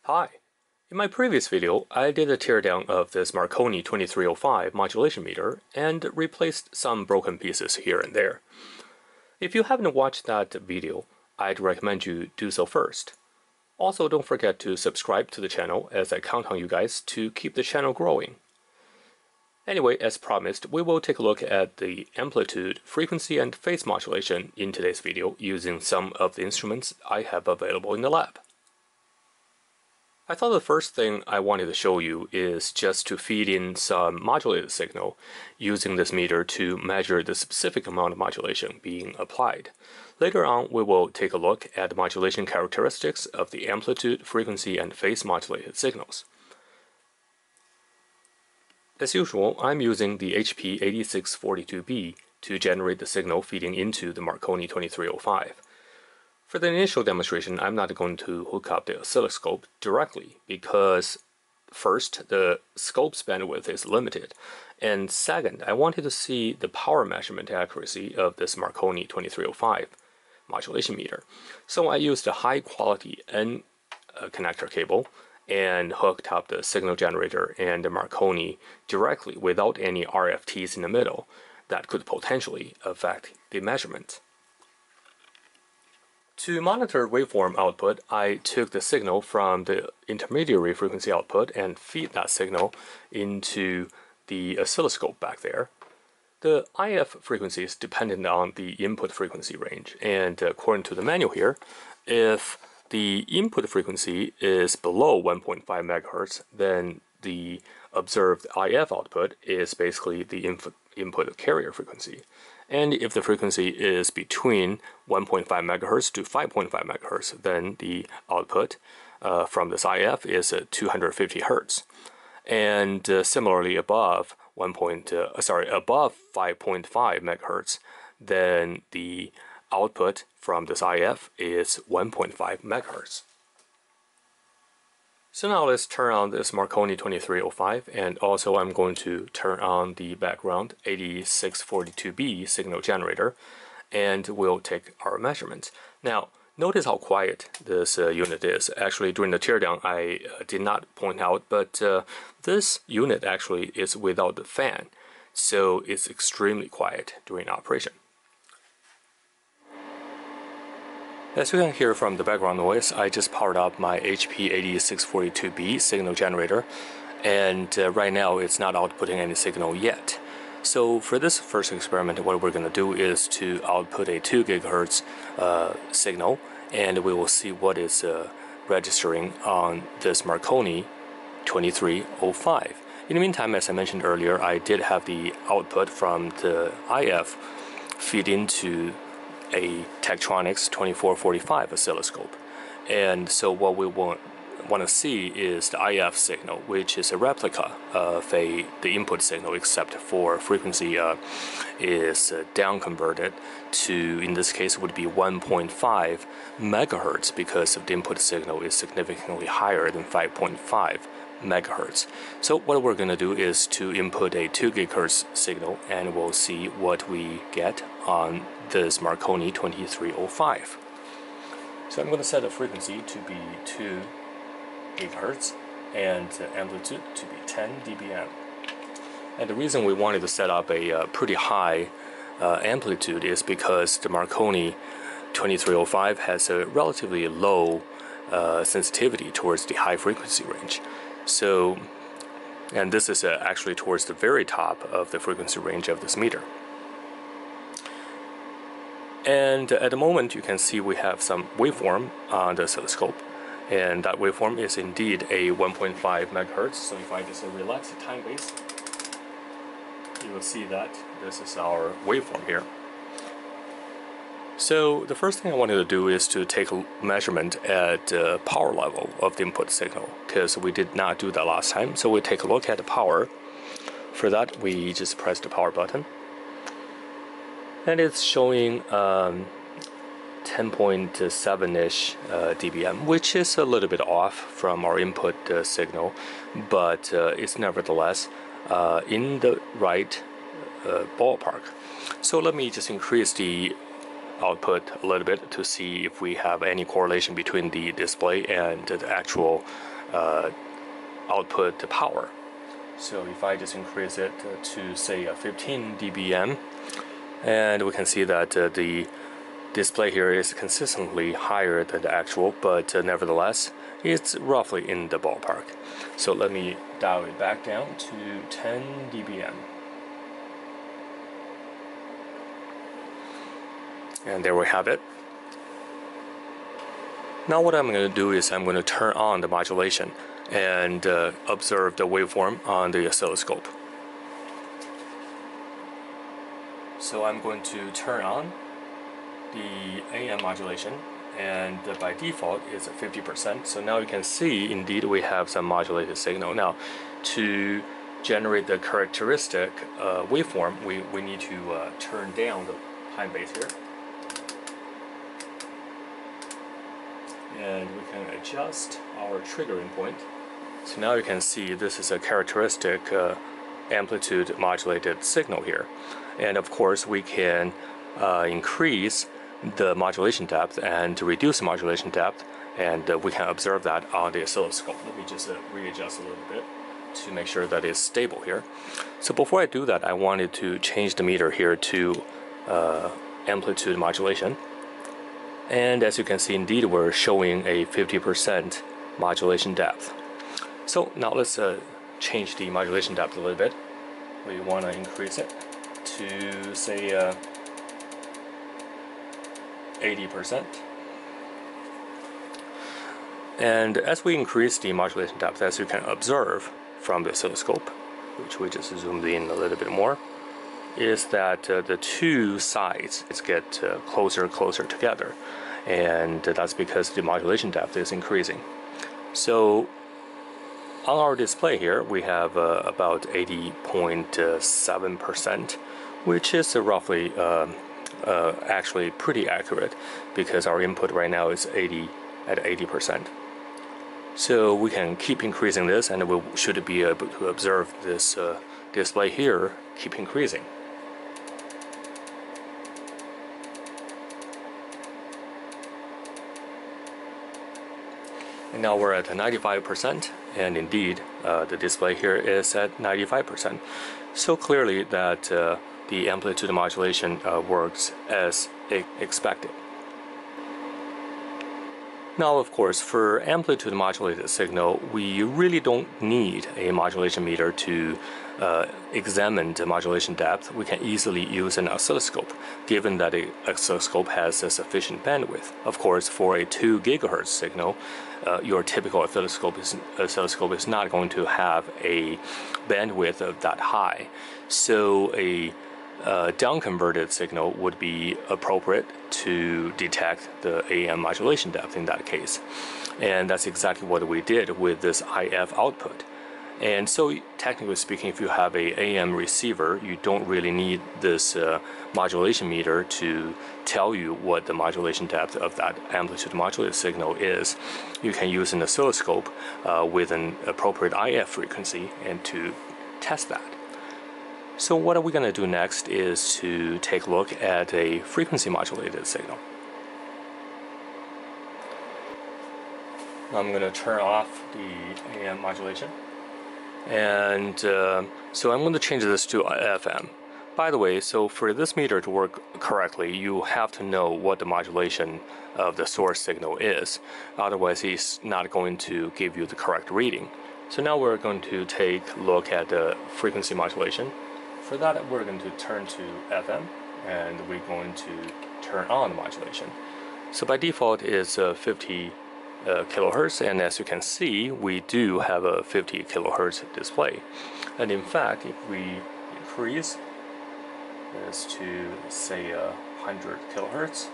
Hi! In my previous video, I did a teardown of this Marconi 2305 modulation meter and replaced some broken pieces here and there. If you haven't watched that video, I'd recommend you do so first. Also, don't forget to subscribe to the channel as I count on you guys to keep the channel growing. Anyway, as promised, we will take a look at the amplitude, frequency, and phase modulation in today's video using some of the instruments I have available in the lab. I thought the first thing I wanted to show you is just to feed in some modulated signal using this meter to measure the specific amount of modulation being applied. Later on, we will take a look at the modulation characteristics of the amplitude, frequency, and phase modulated signals. As usual, I'm using the HP8642B to generate the signal feeding into the Marconi 2305. For the initial demonstration, I'm not going to hook up the oscilloscope directly because first, the scope's bandwidth is limited, and second, I wanted to see the power measurement accuracy of this Marconi 2305 modulation meter. So I used a high-quality N connector cable and hooked up the signal generator and the Marconi directly without any RFTs in the middle that could potentially affect the measurement. To monitor waveform output, I took the signal from the intermediary frequency output and feed that signal into the oscilloscope back there. The IF frequency is dependent on the input frequency range, and according to the manual here, if the input frequency is below 1.5 MHz, then the observed IF output is basically the input carrier frequency. And if the frequency is between 1.5 MHz to 5.5 MHz, then the output from this IF is 250 Hz. And similarly, above 5.5 MHz, then the output from this IF is 1.5 MHz. So now let's turn on this Marconi 2305, and also I'm going to turn on the background 8642B signal generator, and we'll take our measurements. Now, notice how quiet this unit is. Actually, during the teardown, I did not point out, but this unit actually is without the fan, so it's extremely quiet during operation. As you can hear from the background noise, I just powered up my HP8642B signal generator, and right now it's not outputting any signal yet. So for this first experiment, what we're going to do is to output a 2 GHz signal, and we will see what is registering on this Marconi 2305. In the meantime, as I mentioned earlier, I did have the output from the IF feed into a Tektronix 2445 oscilloscope, and so what we want to see is the IF signal, which is a replica of the input signal, except for frequency is down converted to, in this case, would be 1.5 megahertz because of the input signal is significantly higher than 5.5 megahertz. So what we're going to do is to input a 2 gigahertz signal, and we'll see what we get on this Marconi 2305. So I'm going to set the frequency to be 2 gigahertz and the amplitude to be 10 dBm. And the reason we wanted to set up a pretty high amplitude is because the Marconi 2305 has a relatively low sensitivity towards the high frequency range. So, and this is actually towards the very top of the frequency range of this meter. And at the moment, you can see we have some waveform on the oscilloscope, and that waveform is indeed a 1.5 megahertz. So if I just relax the time base, you will see that this is our waveform here. So the first thing I wanted to do is to take a measurement at the power level of the input signal, because we did not do that last time. So we take a look at the power. For that, we just press the power button, and it's showing 10.7-ish dBm, which is a little bit off from our input signal, but it's nevertheless in the right ballpark. So let me just increase the output a little bit to see if we have any correlation between the display and the actual output power. So if I just increase it to say 15 dBm, and we can see that the display here is consistently higher than the actual, but nevertheless it's roughly in the ballpark. So let me dial it back down to 10 dBm. And there we have it. Now what I'm going to do is I'm going to turn on the modulation and observe the waveform on the oscilloscope. So I'm going to turn on the AM modulation, and by default it's at 50%. So now you can see indeed we have some modulated signal. Now to generate the characteristic waveform, we need to turn down the time base here. And we can adjust our triggering point. So now you can see this is a characteristic amplitude modulated signal here. And of course we can increase the modulation depth and reduce the modulation depth, and we can observe that on the oscilloscope. Let me just readjust a little bit to make sure that it's stable here. So before I do that, I wanted to change the meter here to amplitude modulation. And as you can see, indeed we're showing a 50% modulation depth. So now let's change the modulation depth a little bit. We want to increase it to say 80%. And as we increase the modulation depth, as you can observe from the oscilloscope, which we just zoomed in a little bit more, is that the two sides get closer and closer together, and that's because the modulation depth is increasing. So on our display here we have about 80.7%, which is roughly actually pretty accurate, because our input right now is 80%. So we can keep increasing this, and we should be able to observe this display here keep increasing. And now we're at 95%, and indeed the display here is at 95%. So clearly that the amplitude modulation works as expected. Now of course, for amplitude modulated signal, we really don't need a modulation meter to examine the modulation depth. We can easily use an oscilloscope, given that the oscilloscope has a sufficient bandwidth. Of course, for a 2 GHz signal, your typical oscilloscope is not going to have a bandwidth of that high. So a downconverted signal would be appropriate to detect the AM modulation depth in that case. And that's exactly what we did with this IF output. And so technically speaking, if you have a AM receiver, you don't really need this modulation meter to tell you what the modulation depth of that amplitude modulated signal is. You can use an oscilloscope with an appropriate IF frequency and to test that. So what are we going to do next is to take a look at a frequency modulated signal. I'm going to turn off the AM modulation. And so I'm going to change this to FM. By the way, so for this meter to work correctly, you have to know what the modulation of the source signal is. Otherwise, it's not going to give you the correct reading. So now we're going to take a look at the frequency modulation. For that, we're going to turn to FM, and we're going to turn on the modulation. So by default, it's 50 kilohertz, and as you can see, we do have a 50 kilohertz display. And in fact, if we increase this to say 100 kilohertz,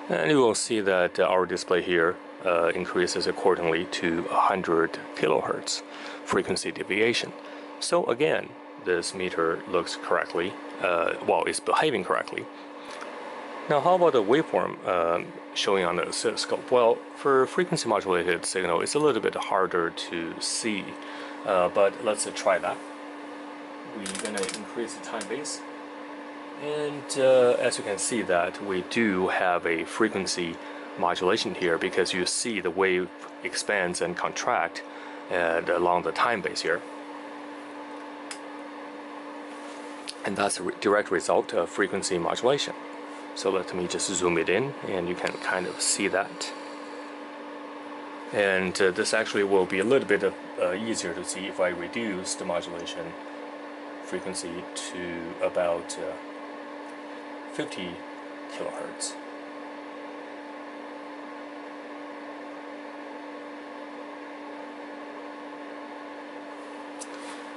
and you will see that our display here increases accordingly to 100 kilohertz frequency deviation. So again, this meter looks correctly, well, it's behaving correctly. Now how about the waveform showing on the oscilloscope? Well, for frequency modulated signal, it's a little bit harder to see, but let's try that. We're going to increase the time base, And as you can see that we do have a frequency modulation here, because you see the wave expands and contract along the time base here. And that's a direct result of frequency modulation. So let me just zoom it in, and you can kind of see that. And this actually will be a little bit easier to see if I reduce the modulation frequency to about 50 kilohertz.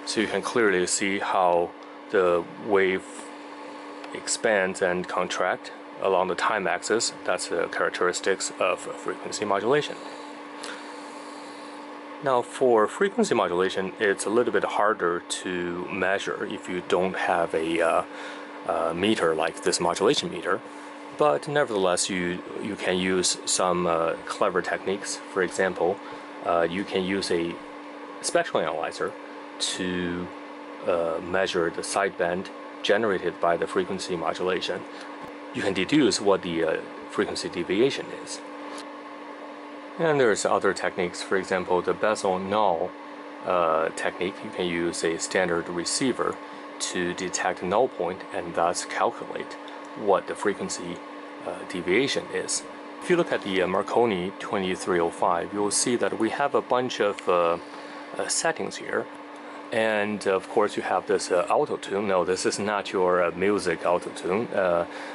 So you can clearly see how the wave expands and contract along the time axis. That's the characteristics of frequency modulation. Now for frequency modulation, it's a little bit harder to measure if you don't have a meter like this modulation meter. But nevertheless, you can use some clever techniques. For example, you can use a spectral analyzer to measure the sideband generated by the frequency modulation. You can deduce what the frequency deviation is. And there's other techniques. For example, the bezel null technique. You can use a standard receiver to detect a null point and thus calculate what the frequency deviation is. If you look at the Marconi 2305, you'll see that we have a bunch of settings here. And of course you have this auto-tune. No, this is not your music auto-tune.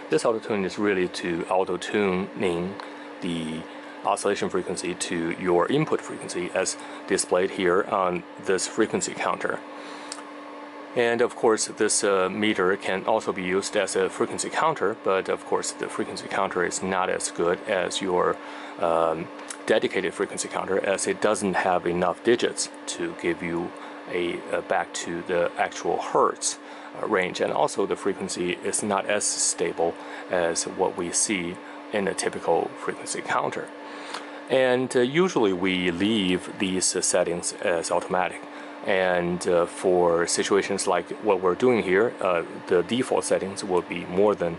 This auto-tune is really to auto-tuning the oscillation frequency to your input frequency as displayed here on this frequency counter. And of course this meter can also be used as a frequency counter, but of course the frequency counter is not as good as your dedicated frequency counter, as it doesn't have enough digits to give you back to the actual hertz range, and also the frequency is not as stable as what we see in a typical frequency counter. And usually we leave these settings as automatic, and for situations like what we're doing here, the default settings will be more than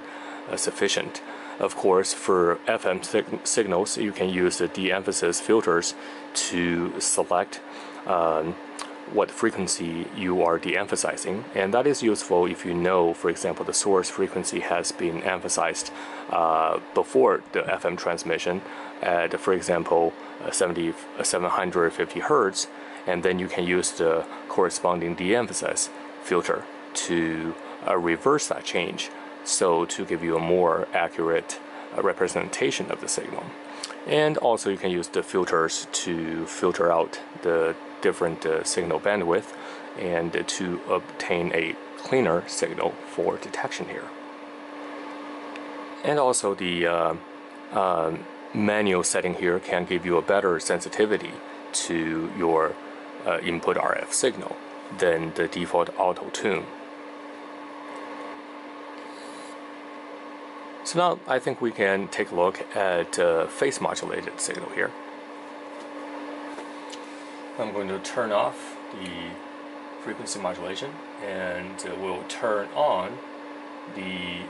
sufficient. Of course, for FM signals, you can use the de-emphasis filters to select what frequency you are de-emphasizing, and that is useful if you know, for example, the source frequency has been emphasized before the FM transmission at, for example, 750 hertz, and then you can use the corresponding de-emphasis filter to reverse that change, so to give you a more accurate representation of the signal. And also you can use the filters to filter out the different signal bandwidth and to obtain a cleaner signal for detection here. And also the manual setting here can give you a better sensitivity to your input RF signal than the default auto tune. So now I think we can take a look at phase modulated signal here. I'm going to turn off the frequency modulation, and we'll turn on the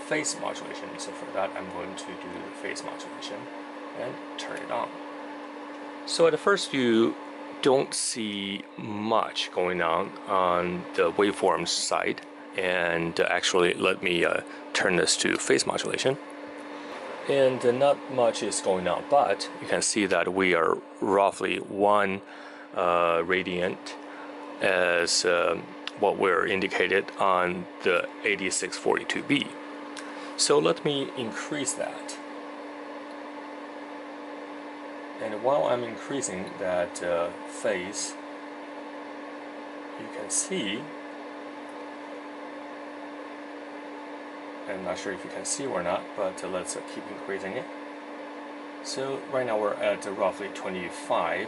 phase modulation. So for that, I'm going to do the phase modulation and turn it on. So at first you don't see much going on the waveform side, and actually let me turn this to phase modulation. And not much is going on, but you can see that we are roughly 1 radian as what we're indicated on the 8642B. So let me increase that. And while I'm increasing that phase, you can see, I'm not sure if you can see or not, but let's keep increasing it. So right now we're at roughly 25.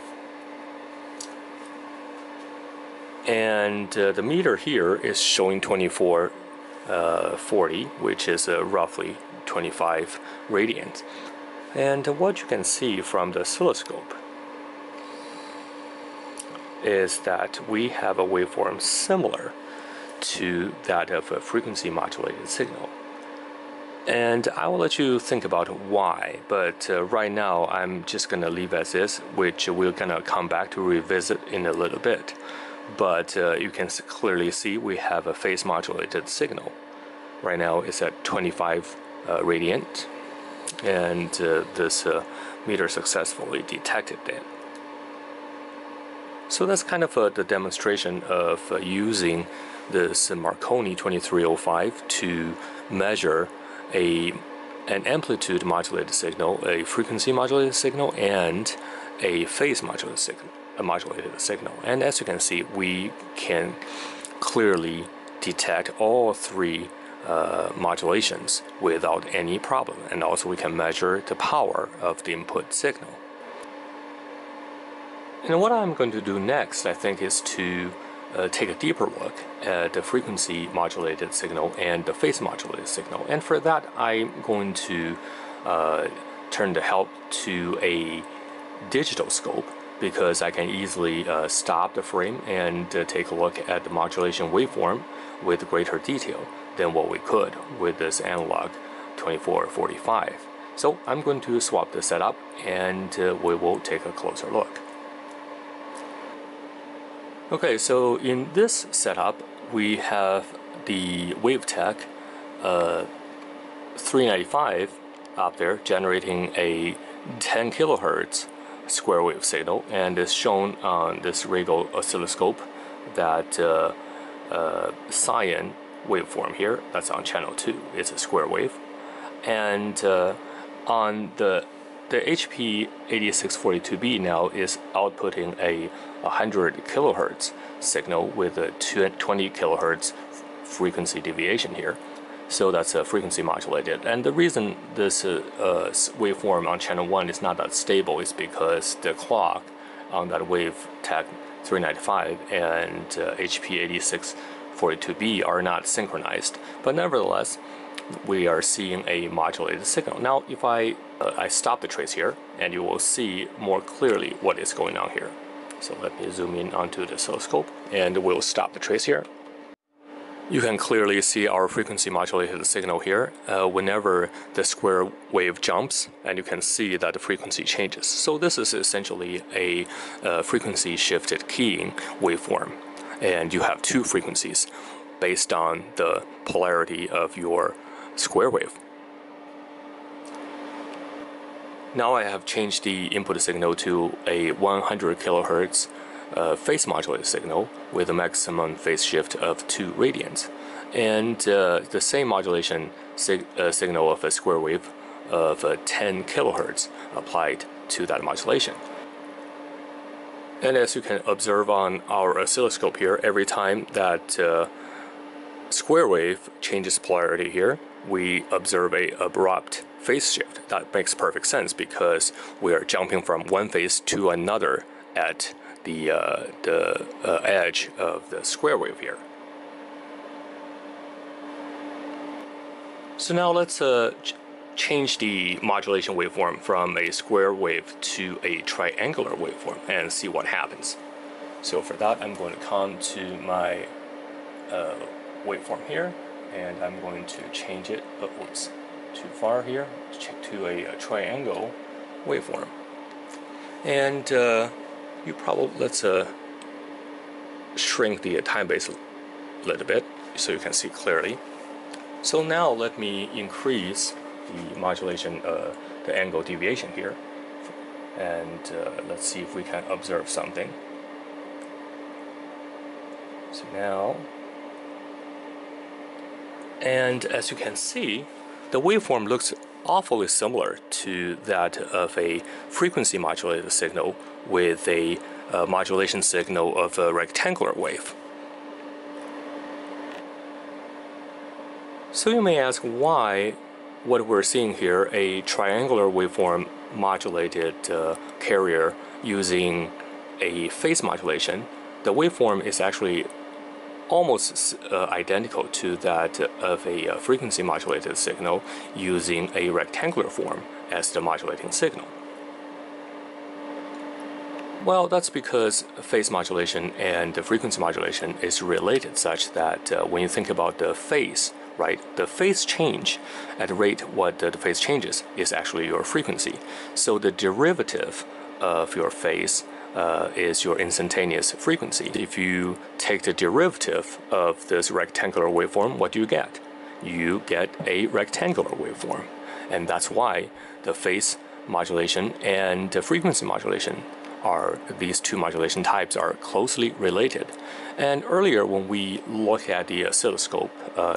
And the meter here is showing 2440, which is roughly 25 radians. And what you can see from the oscilloscope is that we have a waveform similar to that of a frequency modulated signal. And I will let you think about why, but right now I'm just going to leave as is, which we're going to come back to revisit in a little bit. But you can clearly see we have a phase modulated signal. Right now it's at 25 radian, and this meter successfully detected it. So that's kind of the demonstration of using this Marconi 2305 to measure an amplitude modulated signal, a frequency modulated signal, and a phase modulated signal. And as you can see, we can clearly detect all three modulations without any problem, and also we can measure the power of the input signal. And what I'm going to do next, I think, is to take a deeper look at the frequency modulated signal and the phase modulated signal. And for that, I'm going to turn the help to a digital scope, because I can easily stop the frame and take a look at the modulation waveform with greater detail than what we could with this analog 2445. So I'm going to swap the setup, and we will take a closer look. Okay, so in this setup, we have the WaveTech 395 up there generating a 10 kilohertz square wave signal, and is shown on this Regal oscilloscope, that cyan waveform here, that's on channel 2, it's a square wave. And on the HP 8642B now is outputting a 100 kilohertz signal with a 20 kilohertz frequency deviation here. So that's a frequency modulated. And the reason this waveform on channel 1 is not that stable is because the clock on that WaveTech 395 and HP 8642B are not synchronized. But nevertheless, we are seeing a modulated signal. Now, if I stop the trace here, and you will see more clearly what is going on here. So let me zoom in onto the oscilloscope, and we'll stop the trace here. You can clearly see our frequency modulated signal here whenever the square wave jumps, and you can see that the frequency changes. So this is essentially a frequency shifted keying waveform, and you have two frequencies based on the polarity of your square wave. Now I have changed the input signal to a 100 kilohertz phase modulated signal with a maximum phase shift of 2 radians, and the same modulation signal of a square wave of 10 kilohertz applied to that modulation. And as you can observe on our oscilloscope here, every time that square wave changes polarity here, we observe a abrupt phase shift. That makes perfect sense because we are jumping from one phase to another at the edge of the square wave here. So now let's change the modulation waveform from a square wave to a triangular waveform and see what happens. So for that, I'm going to come to my waveform here, and I'm going to change it, oops, too far here, to a triangle waveform. And let's shrink the time base a little bit so you can see clearly. So now let me increase the modulation, the angle deviation here, and let's see if we can observe something. So now, and as you can see, the waveform looks awfully similar to that of a frequency modulated signal with a modulation signal of a rectangular wave. So you may ask why what we're seeing here, a triangular waveform modulated carrier using a phase modulation, the waveform is actually almost identical to that of a frequency modulated signal using a rectangular form as the modulating signal. Well, that's because phase modulation and the frequency modulation is related such that when you think about the phase, right, the phase change at the rate what the phase changes is actually your frequency. So the derivative of your phase is your instantaneous frequency. If you take the derivative of this rectangular waveform, what do you get? You get a rectangular waveform. And that's why the phase modulation and the frequency modulation these two modulation types are closely related. And earlier when we look at the oscilloscope,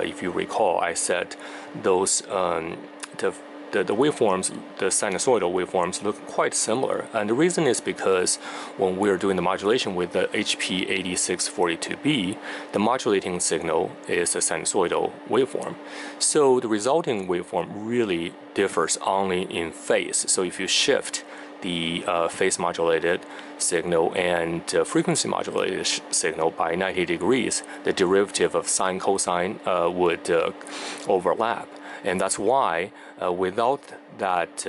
if you recall, I said those the waveforms, the sinusoidal waveforms, look quite similar. And the reason is because when we're doing the modulation with the HP8642B, the modulating signal is a sinusoidal waveform. So the resulting waveform really differs only in phase. So if you shift the phase modulated signal and frequency modulated signal by 90 degrees, the derivative of sine cosine would overlap. And that's why without that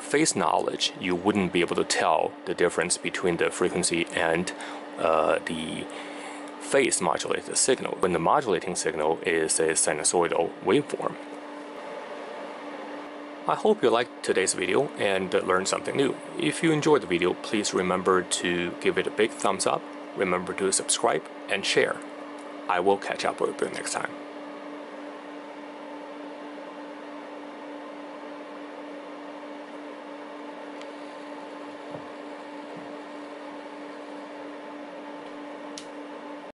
phase knowledge, you wouldn't be able to tell the difference between the frequency and the phase modulated signal when the modulating signal is a sinusoidal waveform. I hope you liked today's video and learned something new. If you enjoyed the video, please remember to give it a big thumbs up, remember to subscribe and share. I will catch up with you next time.